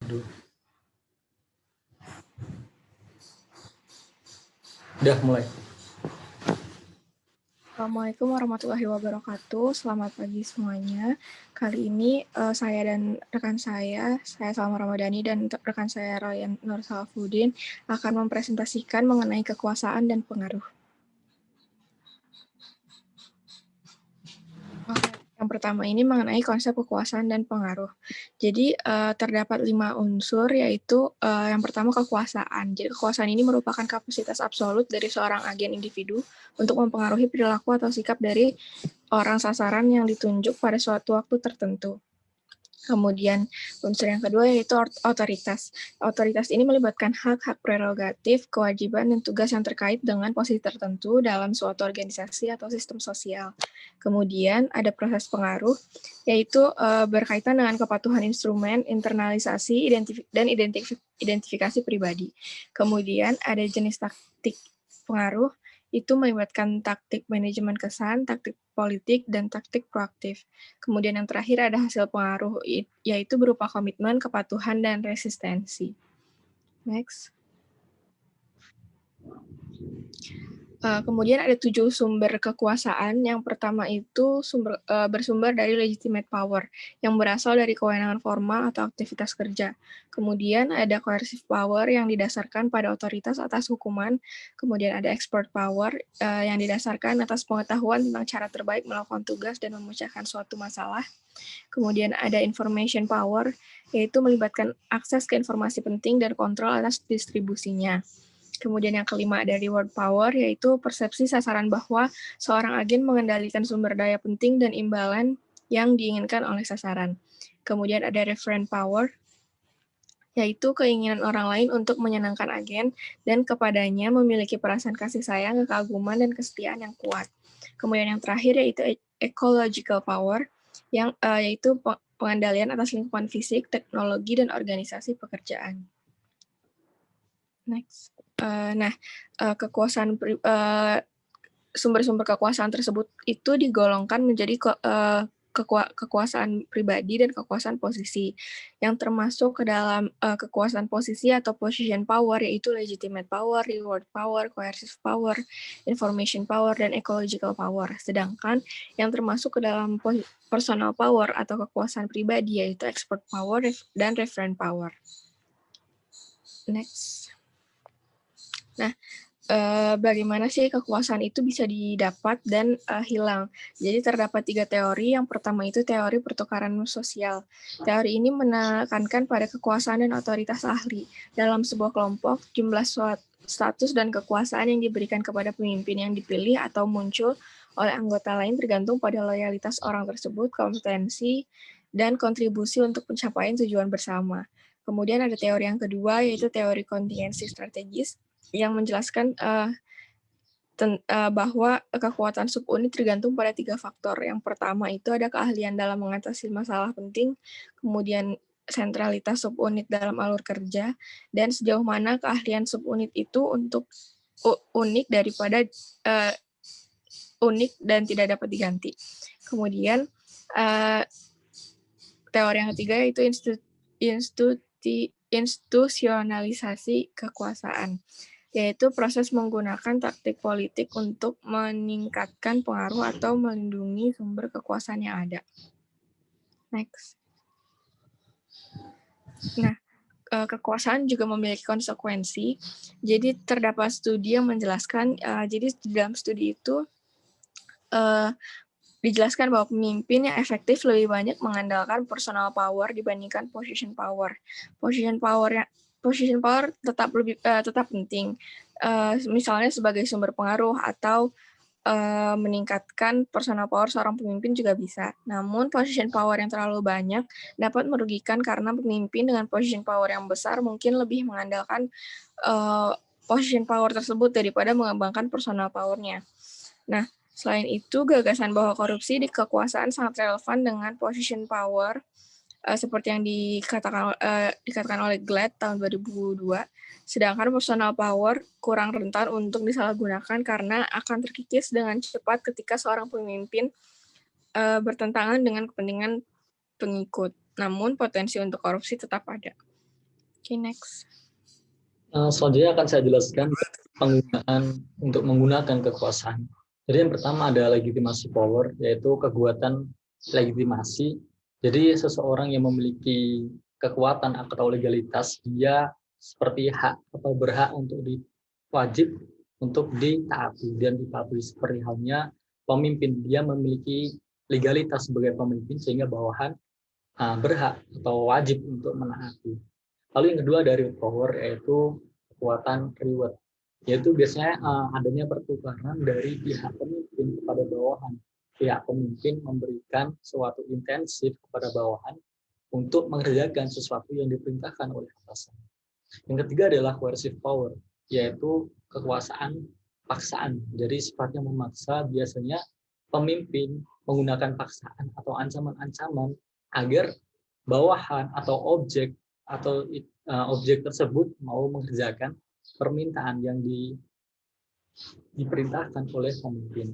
Aduh. Udah mulai. Assalamualaikum warahmatullahi wabarakatuh. Selamat pagi semuanya. Kali ini saya dan rekan saya Salma Ramadhani dan rekan saya Ryan Nur Salafuddin akan mempresentasikan mengenai kekuasaan dan pengaruh. Yang pertama ini mengenai konsep kekuasaan dan pengaruh. Jadi terdapat 5 unsur, yaitu yang pertama kekuasaan. Jadi kekuasaan ini merupakan kapasitas absolut dari seorang agen individu untuk mempengaruhi perilaku atau sikap dari orang sasaran yang ditunjuk pada suatu waktu tertentu. Kemudian unsur yang kedua yaitu otoritas. Otoritas ini melibatkan hak-hak prerogatif, kewajiban, dan tugas yang terkait dengan posisi tertentu dalam suatu organisasi atau sistem sosial. Kemudian ada proses pengaruh, yaitu berkaitan dengan kepatuhan instrumen, internalisasi, dan identifikasi pribadi. Kemudian ada jenis taktik pengaruh, itu melibatkan taktik manajemen kesan, taktik politik, dan taktik proaktif. Kemudian yang terakhir ada hasil pengaruh, yaitu berupa komitmen, kepatuhan, dan resistensi. Next. Kemudian ada 7 sumber kekuasaan. Yang pertama itu bersumber dari legitimate power, yang berasal dari kewenangan formal atau aktivitas kerja. Kemudian ada coercive power yang didasarkan pada otoritas atas hukuman. Kemudian ada expert power yang didasarkan atas pengetahuan tentang cara terbaik melakukan tugas dan memecahkan suatu masalah. Kemudian ada information power, yaitu melibatkan akses ke informasi penting dan kontrol atas distribusinya. Kemudian yang kelima ada reward power, yaitu persepsi sasaran bahwa seorang agen mengendalikan sumber daya penting dan imbalan yang diinginkan oleh sasaran. Kemudian ada referent power, yaitu keinginan orang lain untuk menyenangkan agen dan kepadanya memiliki perasaan kasih sayang, kekaguman, dan kesetiaan yang kuat. Kemudian yang terakhir yaitu ecological power, yang yaitu pengendalian atas lingkungan fisik, teknologi, dan organisasi pekerjaan. Next. Sumber-sumber kekuasaan tersebut itu digolongkan menjadi kekuasaan pribadi dan kekuasaan posisi, yang termasuk ke dalam kekuasaan posisi atau position power, yaitu legitimate power, reward power, coercive power, information power, dan ecological power. Sedangkan yang termasuk ke dalam personal power atau kekuasaan pribadi, yaitu expert power dan referent power. Next. Nah, bagaimana sih kekuasaan itu bisa didapat dan hilang? Jadi terdapat 3 teori. Yang pertama itu teori pertukaran sosial. Teori ini menekankan pada kekuasaan dan otoritas ahli. Dalam sebuah kelompok, jumlah status dan kekuasaan yang diberikan kepada pemimpin yang dipilih atau muncul oleh anggota lain tergantung pada loyalitas orang tersebut, kompetensi, dan kontribusi untuk pencapaian tujuan bersama. Kemudian ada teori yang kedua, yaitu teori kontingensi strategis, yang menjelaskan bahwa kekuatan subunit tergantung pada 3 faktor. Yang pertama itu ada keahlian dalam mengatasi masalah penting, kemudian sentralitas subunit dalam alur kerja, dan sejauh mana keahlian subunit itu untuk unik dan tidak dapat diganti. Kemudian teori yang ketiga yaitu institusionalisasi kekuasaan, yaitu proses menggunakan taktik politik untuk meningkatkan pengaruh atau melindungi sumber kekuasaan yang ada. Next. Nah, kekuasaan juga memiliki konsekuensi. Jadi terdapat studi yang menjelaskan, jadi dalam studi itu dijelaskan bahwa pemimpin yang efektif lebih banyak mengandalkan personal power dibandingkan position power. Position power tetap penting, misalnya sebagai sumber pengaruh atau meningkatkan personal power seorang pemimpin juga bisa. Namun position power yang terlalu banyak dapat merugikan karena pemimpin dengan position power yang besar mungkin lebih mengandalkan position power tersebut daripada mengembangkan personal power-nya. Nah, selain itu, gagasan bahwa korupsi di kekuasaan sangat relevan dengan position power, seperti yang dikatakan oleh Glad tahun 2002. Sedangkan personal power kurang rentan untuk disalahgunakan karena akan terkikis dengan cepat ketika seorang pemimpin bertentangan dengan kepentingan pengikut. Namun potensi untuk korupsi tetap ada. Okay, next. Selanjutnya akan saya jelaskan penggunaan untuk menggunakan kekuasaan. Jadi yang pertama ada legitimasi power, yaitu kekuatan legitimasi. Jadi seseorang yang memiliki kekuatan atau legalitas, dia seperti hak atau berhak untuk wajib untuk ditaati dan dipatuhi, seperti halnya pemimpin, dia memiliki legalitas sebagai pemimpin sehingga bawahan berhak atau wajib untuk menaati. Lalu yang kedua dari power yaitu kekuatan reward, yaitu biasanya adanya pertukaran dari pihak pemimpin kepada bawahan. Pihak pemimpin memberikan suatu intensif kepada bawahan untuk mengerjakan sesuatu yang diperintahkan oleh atasan. Yang ketiga adalah coercive power, yaitu kekuasaan paksaan. Jadi sifatnya memaksa, biasanya pemimpin menggunakan paksaan atau ancaman-ancaman agar bawahan atau objek tersebut mau mengerjakan permintaan yang diperintahkan oleh pemimpin.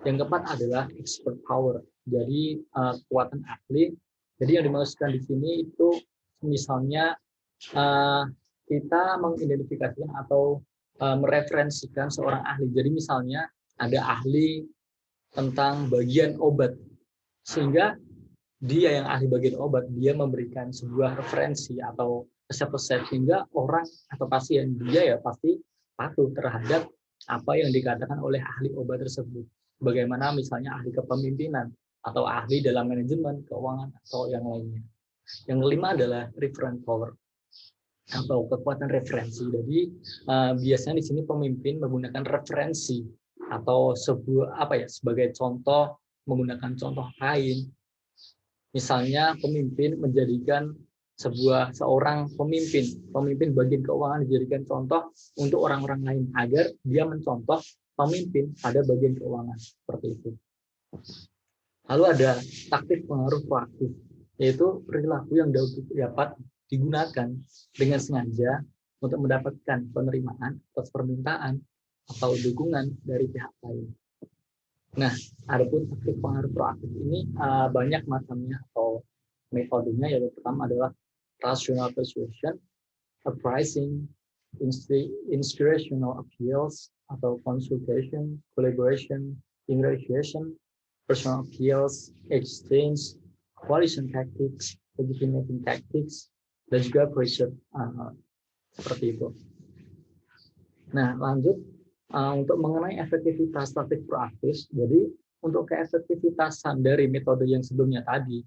Yang keempat adalah expert power, jadi kekuatan ahli. Jadi yang dimaksudkan di sini itu misalnya kita mengidentifikasikan atau mereferensikan seorang ahli. Jadi misalnya ada ahli tentang bagian obat, sehingga dia yang ahli bagian obat, dia memberikan sebuah referensi atau resep-resep sehingga orang atau pasien dia ya pasti patuh terhadap apa yang dikatakan oleh ahli obat tersebut. Bagaimana misalnya ahli kepemimpinan atau ahli dalam manajemen keuangan atau yang lainnya. Yang kelima adalah reference power atau kekuatan referensi. Jadi biasanya di sini pemimpin menggunakan referensi atau sebagai contoh, menggunakan contoh lain. Misalnya pemimpin menjadikan seorang pemimpin bagian keuangan dijadikan contoh untuk orang-orang lain agar dia mencontoh pemimpin pada bagian keuangan, seperti itu. Lalu ada taktik pengaruh proaktif, yaitu perilaku yang dapat digunakan dengan sengaja untuk mendapatkan penerimaan atas permintaan atau dukungan dari pihak lain. Nah, adapun taktik pengaruh proaktif ini banyak macamnya atau metodenya. Yang pertama adalah rational persuasion, appraising, inspirational appeals atau consultation, collaboration, negotiation, personal appeals, exchange, coalition tactics, legitimating tactics, dan juga pressure, seperti itu. Nah, lanjut. Untuk mengenai efektivitas taktik proaktif, jadi untuk keefektivitasan dari metode yang sebelumnya tadi,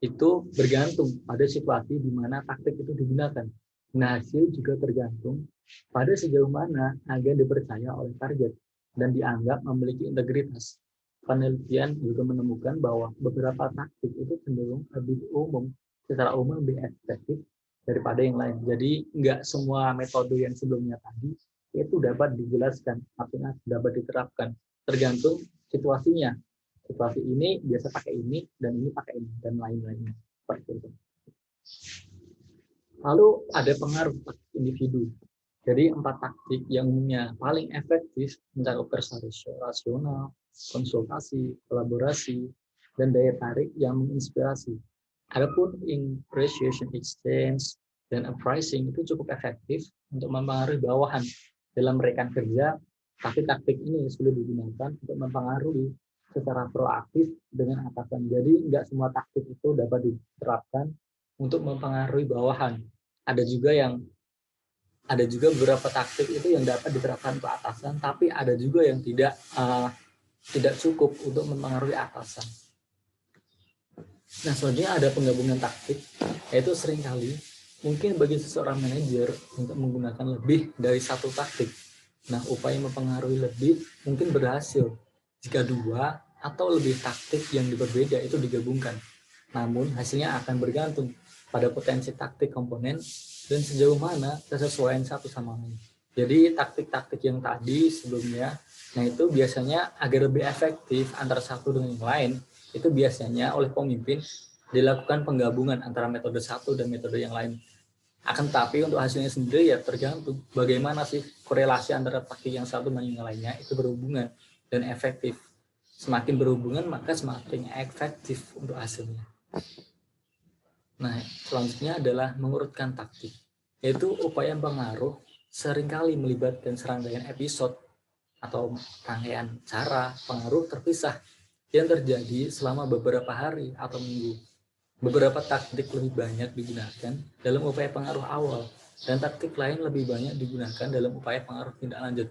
itu bergantung pada situasi di mana taktik itu digunakan. Nah, hasil juga tergantung pada sejauh mana agen dipercaya oleh target dan dianggap memiliki integritas. Penelitian juga menemukan bahwa beberapa taktik itu cenderung secara umum lebih efektif daripada yang lain. Jadi, nggak semua metode yang sebelumnya tadi itu dapat dijelaskan, artinya dapat diterapkan, tergantung situasinya. Situasi ini biasa pakai ini, dan ini pakai ini, dan lain-lainnya. Seperti itu. Lalu ada pengaruh individu. Jadi 4 taktik yang umumnya paling efektif mencakup persuasi rasional, konsultasi, kolaborasi, dan daya tarik yang menginspirasi. Adapun impression exchange dan appraising itu cukup efektif untuk mempengaruhi bawahan dalam rekan kerja, tapi taktik ini sulit digunakan untuk mempengaruhi secara proaktif dengan atasan. Jadi nggak semua taktik itu dapat diterapkan untuk mempengaruhi bawahan. Ada juga beberapa taktik itu yang dapat diterapkan ke atasan, tapi ada juga yang tidak cukup untuk mempengaruhi atasan. Nah, selanjutnya ada penggabungan taktik, yaitu seringkali mungkin bagi seseorang manajer untuk menggunakan lebih dari satu taktik. Nah, upaya mempengaruhi lebih mungkin berhasil jika 2 atau lebih taktik yang berbeda itu digabungkan. Namun, hasilnya akan bergantung pada potensi taktik komponen dan sejauh mana kesesuaian satu sama lain. Jadi, taktik-taktik yang tadi sebelumnya, nah itu biasanya agar lebih efektif antara satu dengan yang lain, itu biasanya oleh pemimpin dilakukan penggabungan antara metode satu dan metode yang lain. Akan tetapi untuk hasilnya sendiri ya tergantung bagaimana sih korelasi antara taktik yang satu dan yang lainnya itu berhubungan dan efektif. Semakin berhubungan maka semakin efektif untuk hasilnya. Nah, selanjutnya adalah mengurutkan taktik. yaitu upaya pengaruh seringkali melibatkan serangkaian episode atau rangkaian cara pengaruh terpisah yang terjadi selama beberapa hari atau minggu. Beberapa taktik lebih banyak digunakan dalam upaya pengaruh awal, dan taktik lain lebih banyak digunakan dalam upaya pengaruh tindak lanjut.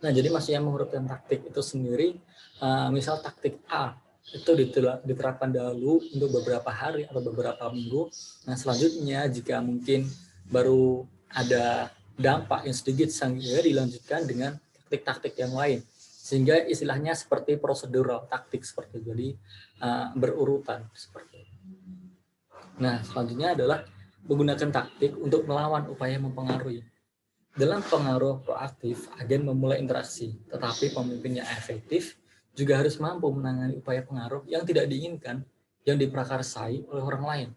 Nah, jadi maksudnya mengurutkan taktik itu sendiri, misal taktik A itu diterapkan dahulu untuk beberapa hari atau beberapa minggu. Nah, selanjutnya jika mungkin baru ada dampak yang sedikit, sehingga dilanjutkan dengan taktik-taktik yang lain. Sehingga istilahnya seperti prosedural taktik seperti itu. Jadi berurutan seperti itu. Nah, selanjutnya adalah menggunakan taktik untuk melawan upaya mempengaruhi. Dalam pengaruh proaktif, agen memulai interaksi, tetapi pemimpin yang efektif juga harus mampu menangani upaya pengaruh yang tidak diinginkan yang diprakarsai oleh orang lain.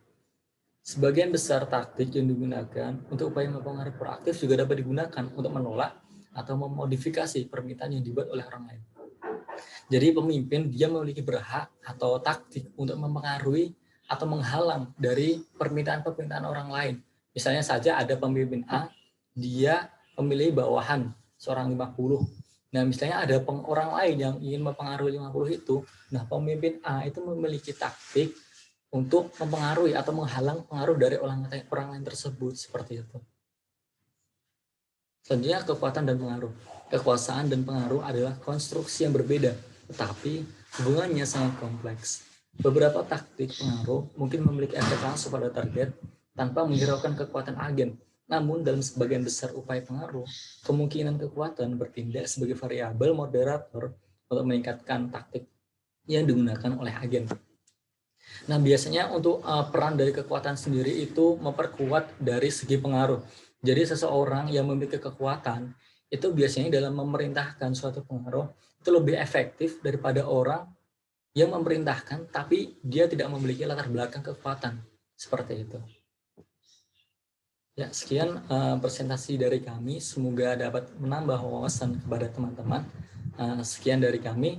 Sebagian besar taktik yang digunakan untuk upaya mempengaruhi proaktif juga dapat digunakan untuk menolak atau memodifikasi permintaan yang dibuat oleh orang lain. Jadi pemimpin dia memiliki berhak atau taktik untuk mempengaruhi atau menghalang dari permintaan-permintaan orang lain. Misalnya saja ada pemimpin A, dia memilih bawahan seorang 50. Nah, misalnya ada orang lain yang ingin mempengaruhi 50 itu. Nah, pemimpin A itu memiliki taktik untuk mempengaruhi atau menghalang pengaruh dari orang lain tersebut, seperti itu. Selanjutnya, kekuatan dan pengaruh. Kekuasaan dan pengaruh adalah konstruksi yang berbeda, tetapi hubungannya sangat kompleks. Beberapa taktik pengaruh mungkin memiliki efek langsung pada target tanpa menghiraukan kekuatan agen. Namun dalam sebagian besar upaya pengaruh, kemungkinan kekuatan bertindak sebagai variabel moderator untuk meningkatkan taktik yang digunakan oleh agen. Nah, biasanya untuk peran dari kekuatan sendiri itu memperkuat dari segi pengaruh. Jadi seseorang yang memiliki kekuatan itu biasanya dalam memerintahkan suatu pengaruh itu lebih efektif daripada orang yang memerintahkan tapi dia tidak memiliki latar belakang kekuatan, seperti itu. Ya, sekian presentasi dari kami, semoga dapat menambah wawasan kepada teman-teman. Sekian dari kami.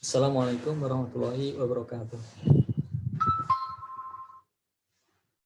Assalamualaikum warahmatullahi wabarakatuh.